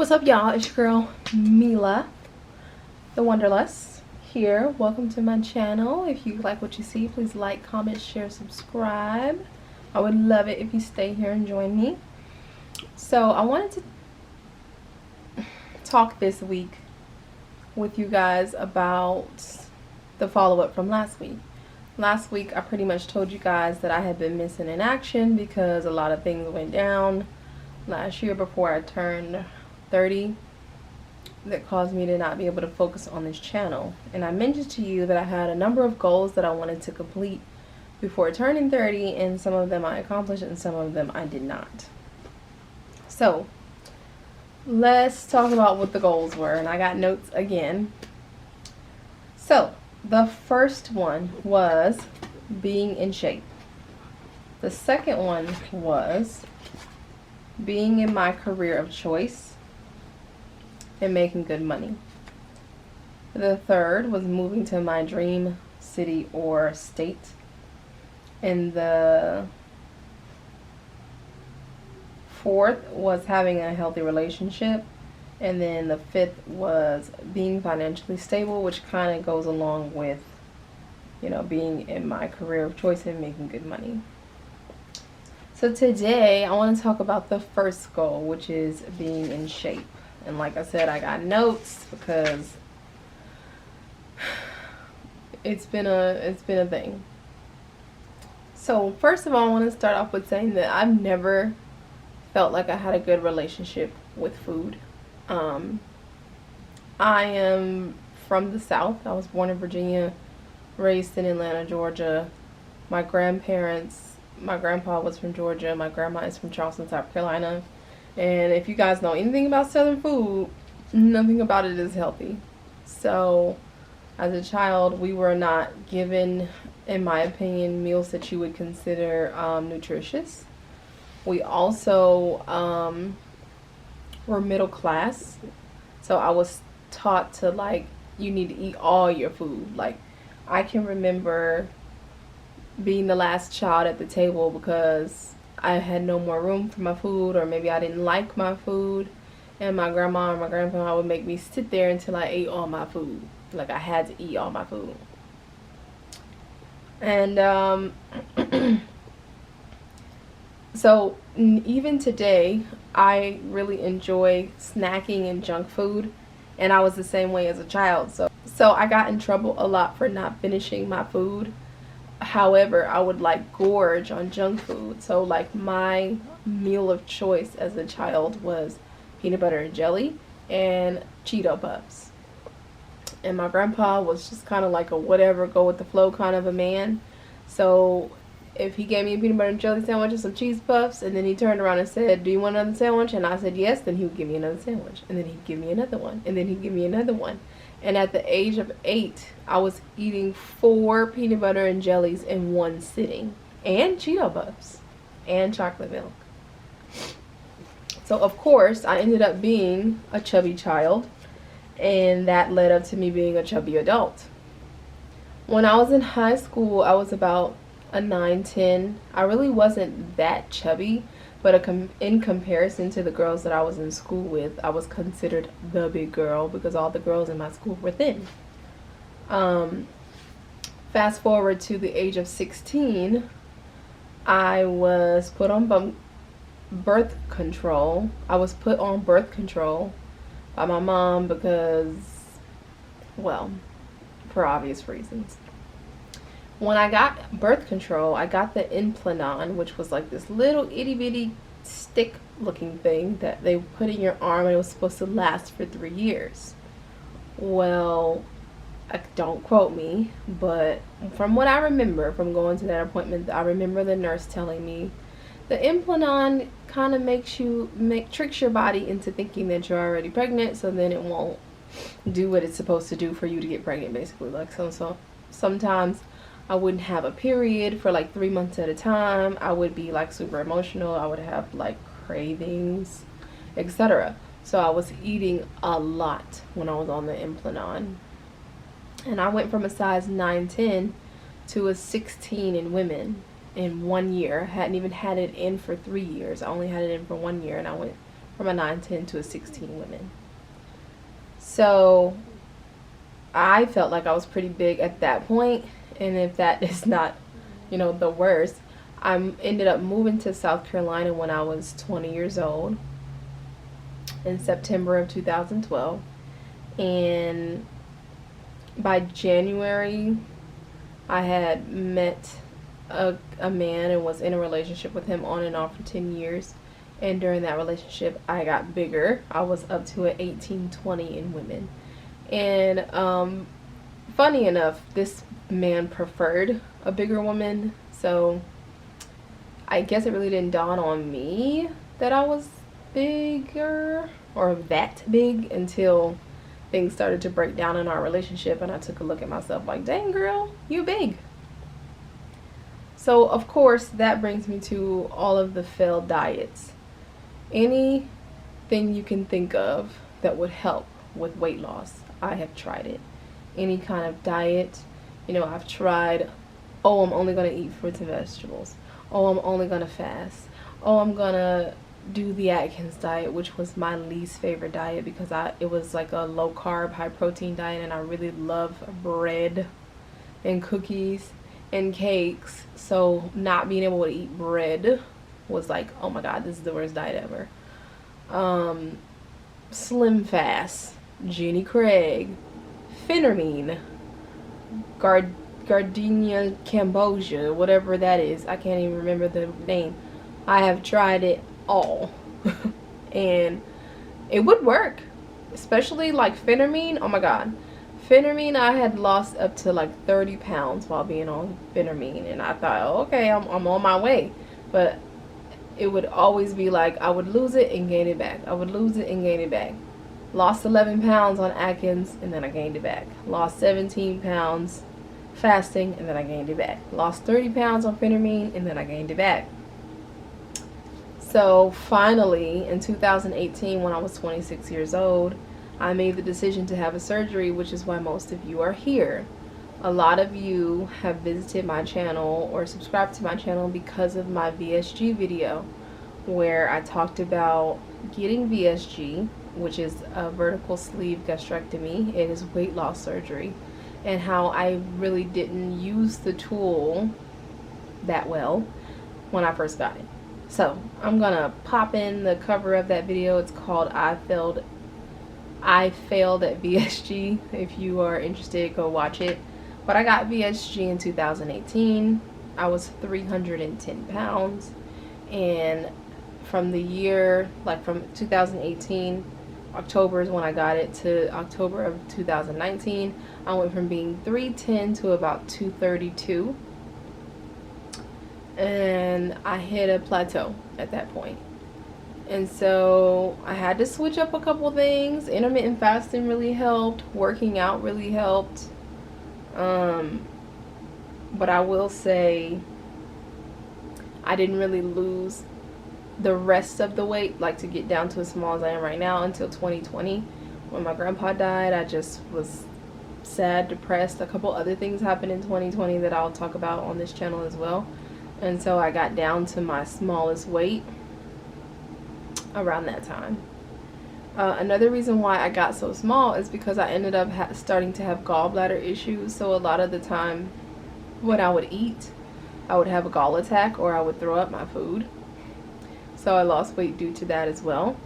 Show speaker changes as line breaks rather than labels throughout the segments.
What's up, y'all? It's your girl Mila, the Wanderlust here. Welcome to my channel. If you like what you see, please like, comment, share, subscribe. I would love it if you stay here and join me. So I wanted to talk this week with you guys about the follow-up from last week. Last week I pretty much told you guys that I had been missing in action because a lot of things went down last year before I turned 30 that caused me to not be able to focus on this channel. And I mentioned to you that I had a number of goals that I wanted to complete before turning 30, and some of them I accomplished and some of them I did not. So let's talk about what the goals were, and I got notes again. So the first one was being in shape. The second one was being in my career of choice and making good money. The third was moving to my dream city or state. And the fourth was having a healthy relationship. And then the fifth was being financially stable, which kind of goes along with, you know, being in my career of choice and making good money. So today I want to talk about the first goal, which is being in shape. And like I said, I got notes because it's been a thing. So first of all, I want to start off with saying that I've never felt like I had a good relationship with food. I am from the South. I was born in Virginia, raised in Atlanta, Georgia. My grandpa was from Georgia. My grandma is from Charleston, South Carolina. And if you guys know anything about Southern food, nothing about it is healthy. So as a child, we were not given, in my opinion, meals that you would consider nutritious. We also were middle class. So I was taught to, like, you need to eat all your food. Like, I can remember being the last child at the table because I had no more room for my food, or maybe I didn't like my food, and my grandma or my grandpa would make me sit there until I ate all my food. Like, I had to eat all my food. And so even today I really enjoy snacking and junk food, and I was the same way as a child. So I got in trouble a lot for not finishing my food. However, I would like gorge on junk food. So like my meal of choice as a child was peanut butter and jelly and Cheeto Puffs. And my grandpa was just kind of like a whatever, go with the flow kind of a man. So if he gave me a peanut butter and jelly sandwich and some cheese puffs, and then he turned around and said, "Do you want another sandwich?" And I said yes, then he would give me another sandwich. And then he'd give me another one. And then he'd give me another one. And at the age of 8, I was eating 4 peanut butter and jellies in one sitting. And Cheeto Puffs. And chocolate milk. So of course, I ended up being a chubby child. And that led up to me being a chubby adult. When I was in high school, I was about a 9-10. I really wasn't that chubby. But in comparison to the girls that I was in school with, I was considered the big girl because all the girls in my school were thin. Fast forward to the age of 16, I was put on birth control. I was put on birth control by my mom because, well, for obvious reasons. When I got birth control, I got the Implanon, which was like this little itty bitty stick looking thing that they put in your arm, and it was supposed to last for 3 years. Well, don't quote me, but from what I remember from going to that appointment, I remember the nurse telling me the Implanon kind of tricks your body into thinking that you're already pregnant, so then it won't do what it's supposed to do for you to get pregnant, basically. Like, so sometimes I wouldn't have a period for like 3 months at a time. I would be like super emotional. I would have like cravings, etc. So I was eating a lot when I was on the Implanon. And I went from a size 9-10 to a 16 in women in 1 year. I hadn't even had it in for 3 years. I only had it in for 1 year, and I went from a 9'10" to a 16 women. So I felt like I was pretty big at that point, and if that is not, you know, the worst, I ended up moving to South Carolina when I was 20 years old in September of 2012, and by January I had met a man and was in a relationship with him on and off for 10 years, and during that relationship I got bigger. I was up to an 18-20 in women, and funny enough, this man preferred a bigger woman, so I guess it really didn't dawn on me that I was bigger or that big until things started to break down in our relationship, and I took a look at myself like, dang girl, you big. So of course that brings me to all of the failed diets. Anything you can think of that would help with weight loss, I have tried it. Any kind of diet, you know, I've tried, oh, I'm only going to eat fruits and vegetables. Oh, I'm only going to fast. Oh, I'm going to do the Atkins diet, which was my least favorite diet because it was like a low carb, high protein diet, and I really love bread and cookies and cakes. So not being able to eat bread was like, oh my god, this is the worst diet ever. Slim Fast, Jenny Craig, Phenermine, Gardenia Cambogia, whatever that is. I can't even remember the name. I have tried it all and it would work, especially like Phenermine. Oh my god, Phenermine, I had lost up to like 30 pounds while being on Phenermine, and I thought, oh, okay, I'm on my way. But it would always be like I would lose it and gain it back. I would lose it and gain it back. Lost 11 pounds on Atkins and then I gained it back. Lost 17 pounds fasting and then I gained it back. Lost 30 pounds on Phenermine and then I gained it back. So finally in 2018, when I was 26 years old, I made the decision to have a surgery, which is why most of you are here. A lot of you have visited my channel or subscribed to my channel because of my VSG video, where I talked about getting VSG, which is a vertical sleeve gastrectomy. It is weight loss surgery, and how I really didn't use the tool that well when I first got it. So I'm gonna pop in the cover of that video. It's called I failed at VSG. If you are interested, go watch it. But I got VSG in 2018. I was 310 pounds, and from the year, like from 2018 October is when I got it, to October of 2019, I went from being 310 to about 232, and I hit a plateau at that point. And so I had to switch up a couple things. Intermittent fasting really helped. Working out really helped. But I will say I didn't really lose the rest of the weight, like to get down to as small as I am right now, until 2020 when my grandpa died. I just was sad, depressed. A couple other things happened in 2020 that I'll talk about on this channel as well. And so I got down to my smallest weight around that time. Another reason why I got so small is because I ended up starting to have gallbladder issues. So a lot of the time when I would eat, I would have a gall attack or I would throw up my food. So I lost weight due to that as well.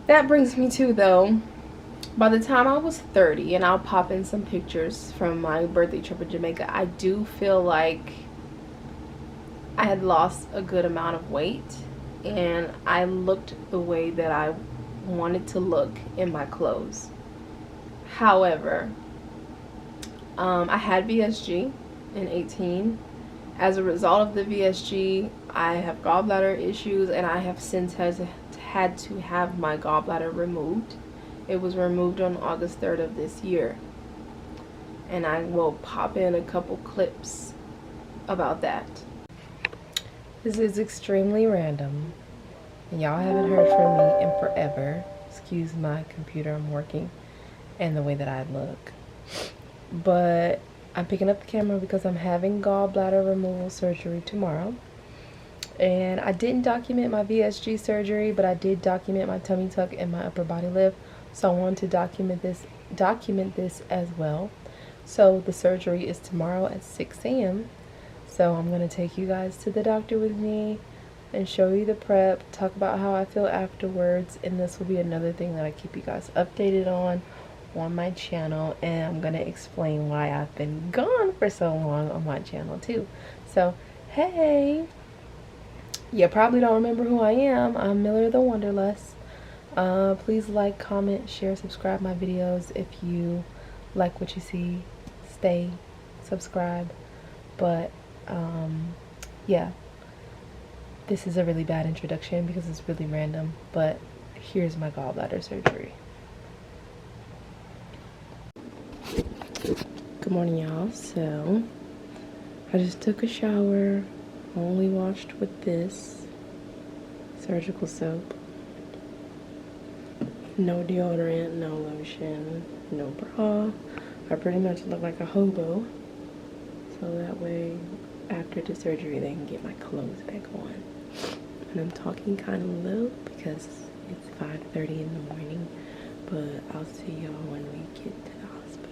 That brings me to, though, by the time I was 30, and I'll pop in some pictures from my birthday trip in Jamaica, I do feel like I had lost a good amount of weight, and I looked the way that I wanted to look in my clothes. However, I had VSG in 18. As a result of the VSG, I have gallbladder issues, and I have since had to have my gallbladder removed. It was removed on August 3rd of this year, and I will pop in a couple clips about that. This is extremely random. Y'all haven't heard from me in forever. Excuse my computer, I'm working, and the way that I look. But I'm picking up the camera because I'm having gallbladder removal surgery tomorrow. And I didn't document my VSG surgery, but I did document my tummy tuck and my upper body lift. So I wanted to document this as well. So the surgery is tomorrow at 6 a.m. So I'm going to take you guys to the doctor with me and show you the prep, talk about how I feel afterwards, and this will be another thing that I keep you guys updated on my channel, and I'm going to explain why I've been gone for so long on my channel too. So, hey, you probably don't remember who I am. I'm Miller the Wanderlust. Please like, comment, share, subscribe my videos if you like what you see. Stay, subscribe. But yeah, this is a really bad introduction because it's really random, but here's my gallbladder surgery. Good morning, y'all. So I just took a shower, only washed with this surgical soap, no deodorant, no lotion, no bra. I pretty much look like a hobo, so that way after the surgery they can get my clothes back on. And I'm talking kind of low because it's 5:30 in the morning, but I'll see y'all when we get to the hospital.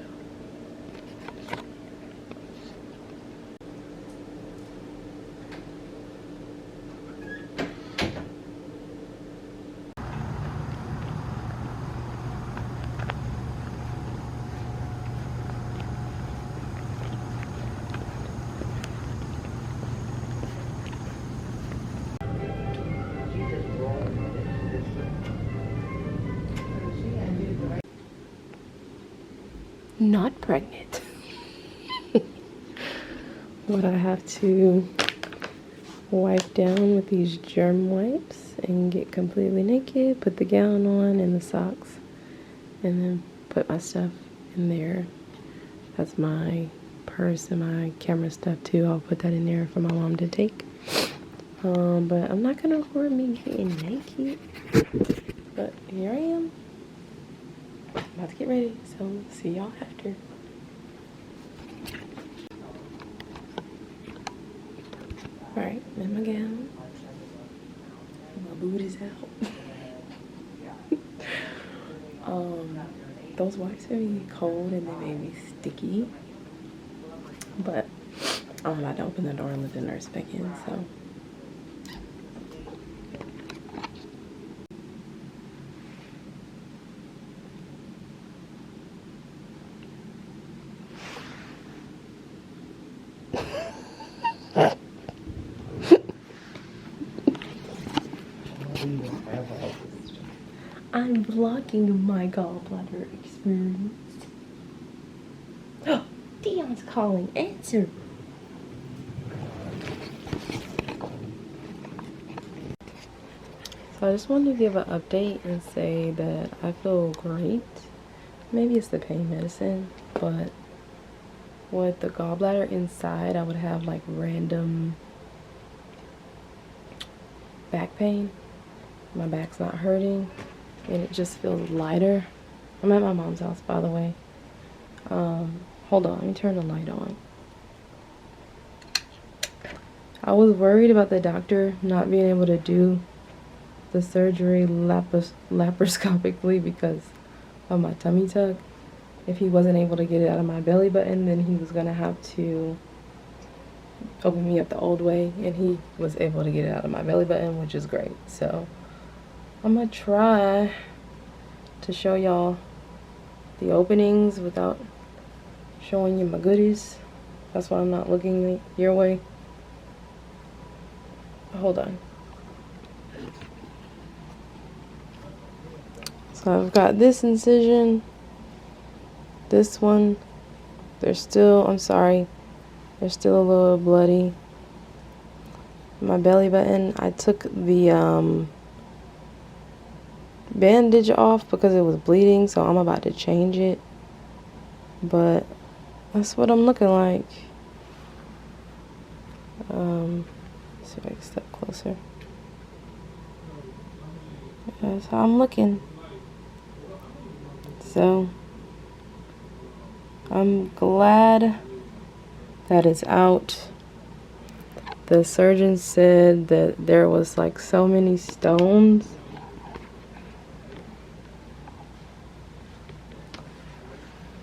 Not pregnant. But I have to wipe down with these germ wipes and get completely naked, put the gown on and the socks, and then put my stuff in there. That's my purse and my camera stuff too. I'll put that in there for my mom to take. But I'm not gonna record me getting naked. But here I am. About to get ready, so see y'all after. Alright, in my gown. My boot is out. Those wipes are really cold and they made me sticky. But I'm about to open the door and let the nurse back in, so. I'm vlogging my gallbladder experience. Oh, Dion's calling. Answer. So I just wanted to give an update and say that I feel great. Maybe it's the pain medicine, but with the gallbladder inside, I would have like random back pain. My back's not hurting and it just feels lighter. I'm at my mom's house, by the way. Hold on, let me turn the light on. I was worried about the doctor not being able to do the surgery laparoscopically because of my tummy tuck. If he wasn't able to get it out of my belly button, then he was gonna have to open me up the old way, and he was able to get it out of my belly button, which is great. So I'm gonna try to show y'all the openings without showing you my goodies. That's why I'm not looking your way. Hold on. So I've got this incision, this one. They're still, I'm sorry, they're still a little bloody. My belly button, I took the bandage off because it was bleeding, so I'm about to change it. But that's what I'm looking like. See if I can step closer. That's how I'm looking. So I'm glad that it's out. The surgeon said that there was like so many stones.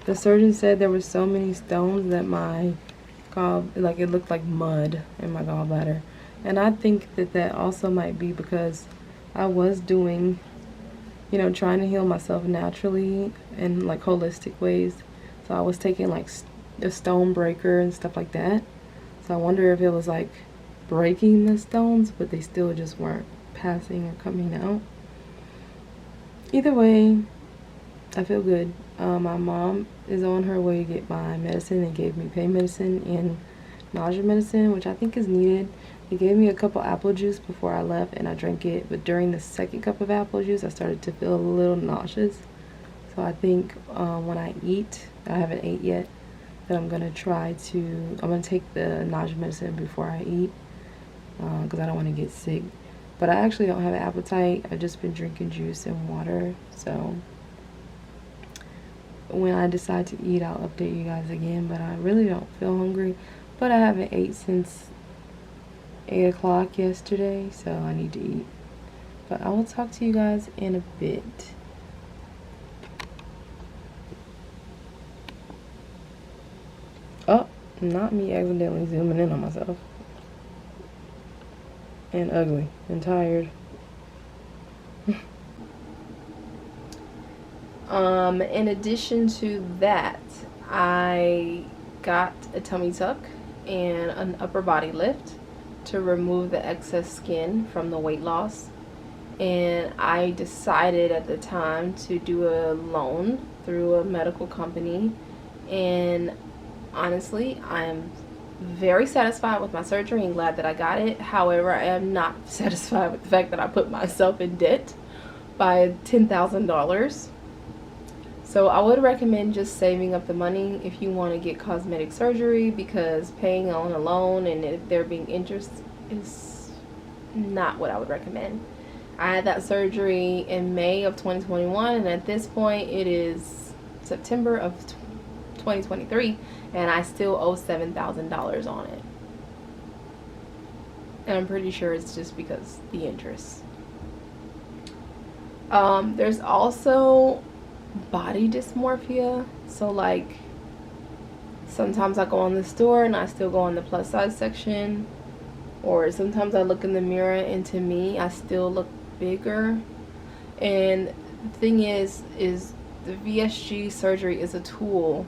The surgeon said there were so many stones that my like it looked like mud in my gallbladder. And I think that that also might be because I was doing, you know, trying to heal myself naturally in like holistic ways. So I was taking like a stone breaker and stuff like that. So I wonder if it was like breaking the stones, but they still just weren't passing or coming out. Either way, I feel good. My mom is on her way to get my medicine. They gave me pain medicine and nausea medicine, which I think is needed. They gave me a cup of apple juice before I left, and I drank it. But during the second cup of apple juice, I started to feel a little nauseous. So I think when I eat, I haven't ate yet, that I'm gonna take the nausea medicine before I eat, because I don't want to get sick. But I actually don't have an appetite. I've just been drinking juice and water. So when I decide to eat, I'll update you guys again. But I really don't feel hungry. But I haven't ate since 8 o'clock yesterday, so I need to eat. But I will talk to you guys in a bit. Oh, not me accidentally zooming in on myself. And ugly and tired. In addition to that, I got a tummy tuck and an upper body lift to remove the excess skin from the weight loss. And I decided at the time to do a loan through a medical company, and honestly, I am very satisfied with my surgery and glad that I got it. However, I am not satisfied with the fact that I put myself in debt by $10,000. So I would recommend just saving up the money if you want to get cosmetic surgery, because paying on a loan and if there being interest is not what I would recommend. I had that surgery in May of 2021, and at this point it is September of 2023, and I still owe $7,000 on it. And I'm pretty sure it's just because the interest. There's also body dysmorphia. So like sometimes I go in the store and I still go in the plus size section, or sometimes I look in the mirror and to me I still look bigger. And the thing is the VSG surgery is a tool,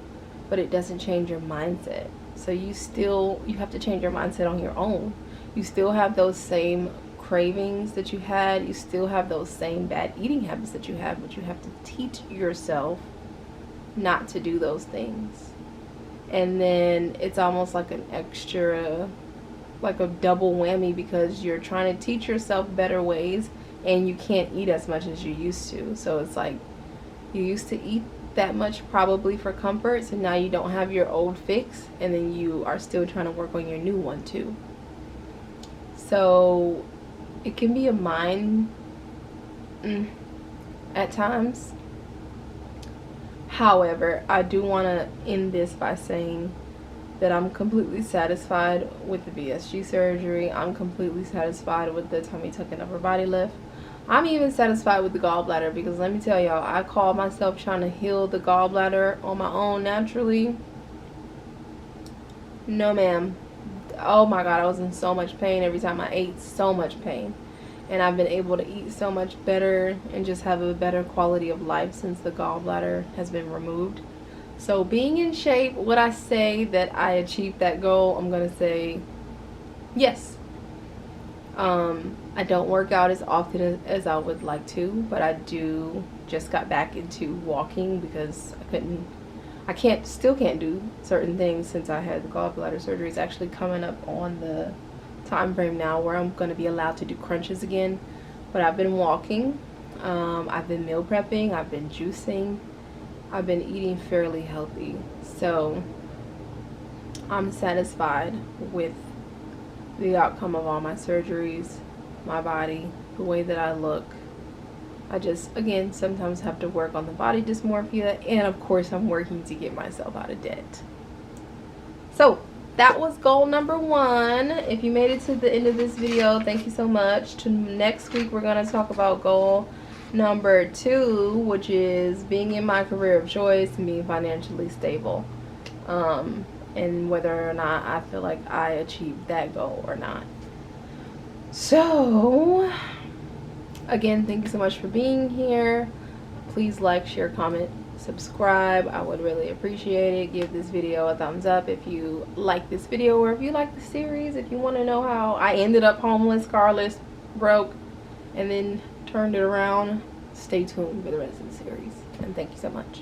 but it doesn't change your mindset. So you have to change your mindset on your own. You still have those same cravings that you had, you still have those same bad eating habits that you have, but you have to teach yourself not to do those things. And then it's almost like an extra, like a double whammy, because you're trying to teach yourself better ways and you can't eat as much as you used to. So it's like you used to eat that much probably for comfort, so now you don't have your old fix, and then you are still trying to work on your new one too. So it can be a mind at times. However, I do want to end this by saying that I'm completely satisfied with the VSG surgery. I'm completely satisfied with the tummy tuck and upper body lift. I'm even satisfied with the gallbladder, because let me tell y'all, I call myself trying to heal the gallbladder on my own naturally. No ma'am. Oh my god, I was in so much pain every time I ate, so much pain. And I've been able to eat so much better and just have a better quality of life since the gallbladder has been removed. So being in shape, would I say that I achieved that goal? I'm gonna say yes. I don't work out as often as I would like to, but I just got back into walking because still can't do certain things since I had the gallbladder surgery. It's actually coming up on the time frame now where I'm going to be allowed to do crunches again. But I've been walking, I've been meal prepping, I've been juicing, I've been eating fairly healthy. So I'm satisfied with the outcome of all my surgeries, my body, the way that I look. I just, again, sometimes have to work on the body dysmorphia, and of course I'm working to get myself out of debt. So that was goal number 1. If you made it to the end of this video, thank you so much. Next week we're going to talk about goal number 2, which is being in my career of choice and being financially stable, and whether or not I feel like I achieved that goal or not. So again, thank you so much for being here. Please like, share, comment, subscribe. I would really appreciate it. Give this video a thumbs up if you like this video, or if you like the series, if you want to know how I ended up homeless, carless, broke, and then turned it around. Stay tuned for the rest of the series, and thank you so much.